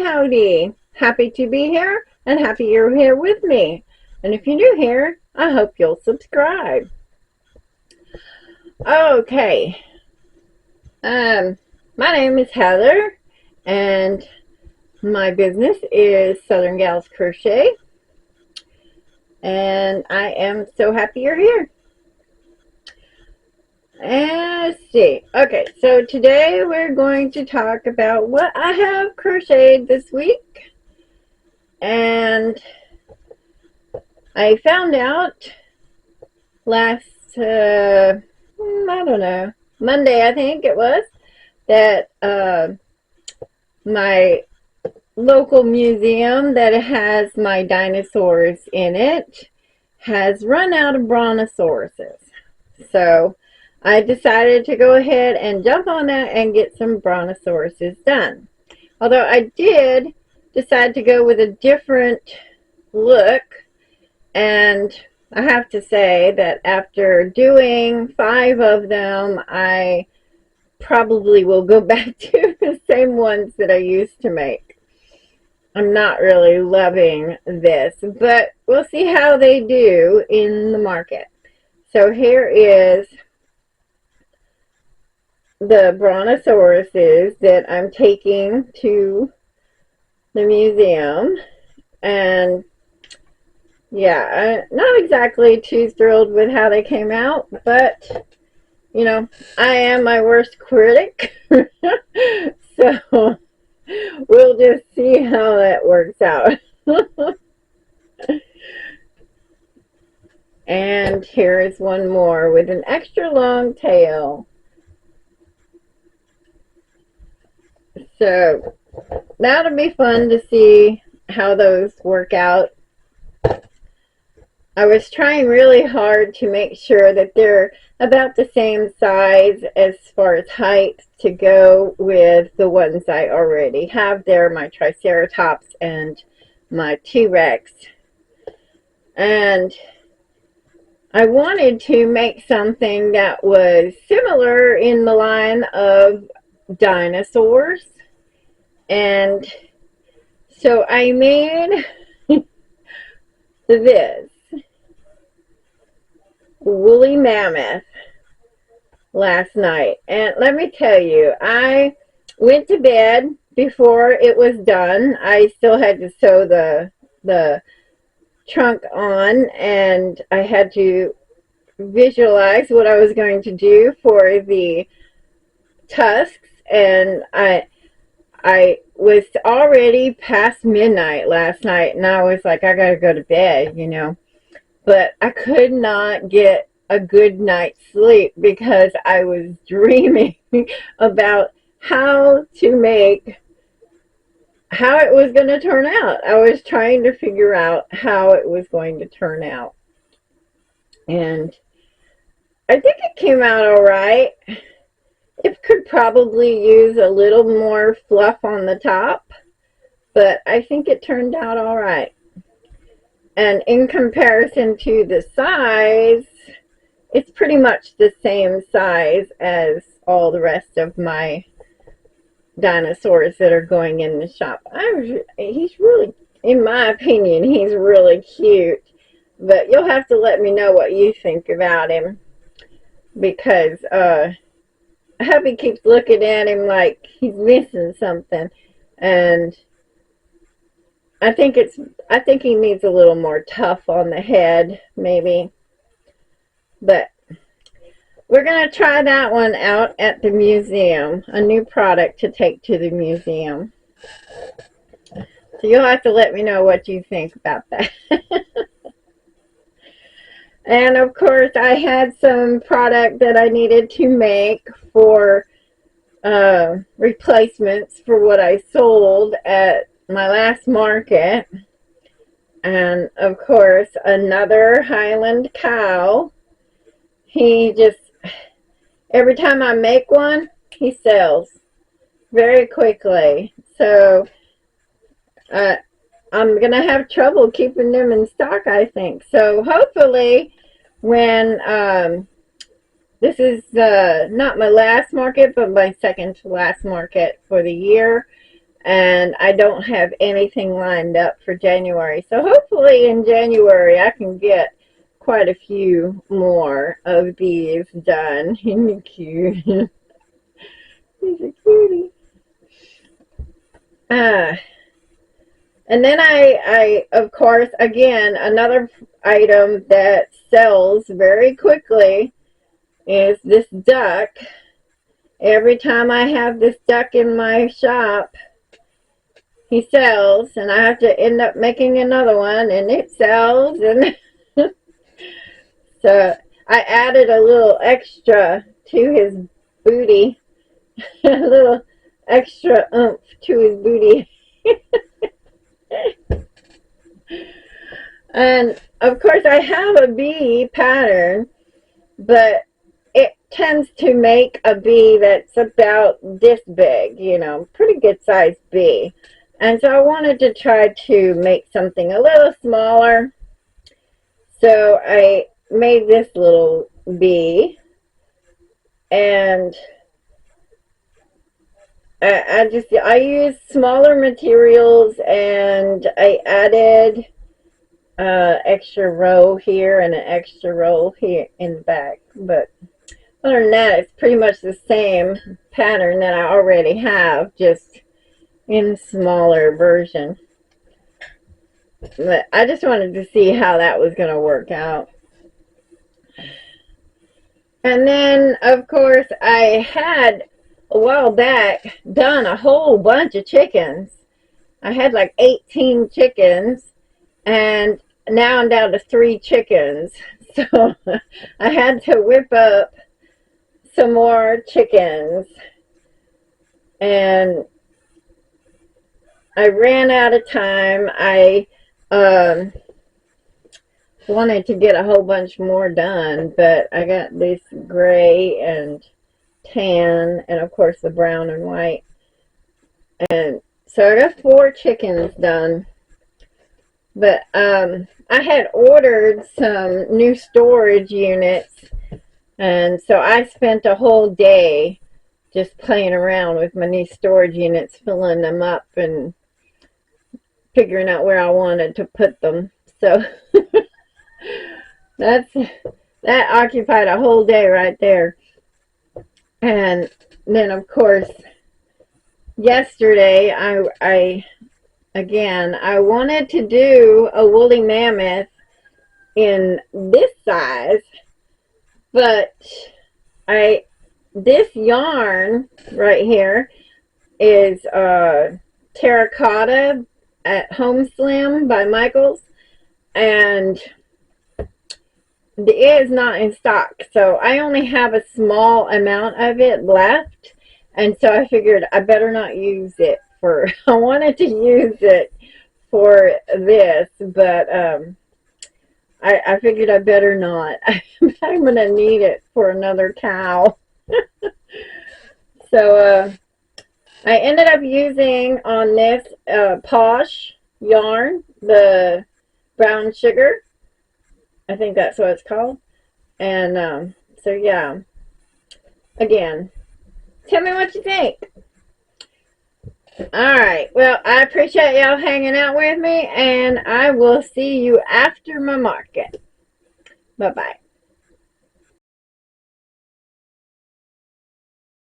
howdy. Happy to be here and happy you're here with me. And if you're new here, I hope you'll subscribe. Okay. My name is Heather and my business is Southern Gals Crochet. And I am so happy you're here. And let's see. Okay, so today we're going to talk about what I have crocheted this week. And I found out last, I don't know, Monday I think it was, that my local museum that has my dinosaurs in it has run out of brontosauruses. So I decided to go ahead and jump on that and get some brontosauruses done. Although I did decide to go with a different look, and I have to say that after doing 5 of them, I probably will go back to the same ones that I used to make. I'm not really loving this, but we'll see how they do in the market. So here is the brontosauruses that I'm taking to the museum, and yeah, I'm not exactly too thrilled with how they came out, but you know, I am my worst critic. So we'll just see how that works out. And here is one more with an extra long tail. So that'll be fun to see how those work out. I was trying really hard to make sure that they're about the same size as far as height to go with the ones I already have there, my Triceratops and my T-Rex. And I wanted to make something that was similar in the line of dinosaurs. And so I made this woolly mammoth last night. And let me tell you, I went to bed before it was done. I still had to sew the trunk on, and I had to visualize what I was going to do for the tusks, and I was already past midnight last night, and I was like, I gotta go to bed, you know. But I could not get a good night's sleep because I was dreaming about how it was going to turn out. I was trying to figure out how it was going to turn out. And I think it came out all right. It could probably use a little more fluff on the top, but I think it turned out all right. And in comparison to the size, it's pretty much the same size as all the rest of my dinosaurs that are going in the shop. He's really, in my opinion, he's really cute. But you'll have to let me know what you think about him, because hubby keeps looking at him like he's missing something, and I think he needs a little more tough on the head, maybe. But we're going to try that one out at the museum, a new product to take to the museum. So you'll have to let me know what you think about that. And of course, I had some product that I needed to make for replacements for what I sold at my last market. And of course, another Highland cow. He just, every time I make one, he sells very quickly. So I'm gonna have trouble keeping them in stock, I think. So hopefully when this is not my last market, but my second to last market for the year, and I don't have anything lined up for January. So hopefully in January I can get quite a few more of these done. Isn't he cute? He's a cutie. And then I, of course, again, another item that sells very quickly is this duck. Every time I have this duck in my shop, he sells, and I have to end up making another one, and it sells. And so I added a little extra to his booty, a little extra oomph to his booty. And of course I have a bee pattern, but it tends to make a bee that's about this big, you know, pretty good sized bee. And so I wanted to try to make something a little smaller. So I made this little bee, and I used smaller materials, and I added extra row here and an extra row here in the back. But other than that, it's pretty much the same pattern that I already have, just in smaller version. But I just wanted to see how that was going to work out. And then, of course, I had a while back done a whole bunch of chickens. I had like 18 chickens, and now I'm down to 3 chickens. So I had to whip up some more chickens, and I ran out of time. I wanted to get a whole bunch more done, but I got this gray and tan, and of course the brown and white. And so I got 4 chickens done. But I had ordered some new storage units, and so I spent a whole day just playing around with my new storage units, filling them up and figuring out where I wanted to put them. So that occupied a whole day right there. And then, of course, yesterday I wanted to do a woolly mammoth in this size, but this yarn right here is terracotta at Home Slim by Michaels, and it is not in stock, so I only have a small amount of it left, and so I figured I better not use it for, I wanted to use it for this, but I figured I better not. I'm going to need it for another cow. So I ended up using on this Posh yarn, the brown sugar. I think that's what it's called. And so yeah, again, tell me what you think. Alright, well, I appreciate y'all hanging out with me, and I will see you after my market. Bye-bye.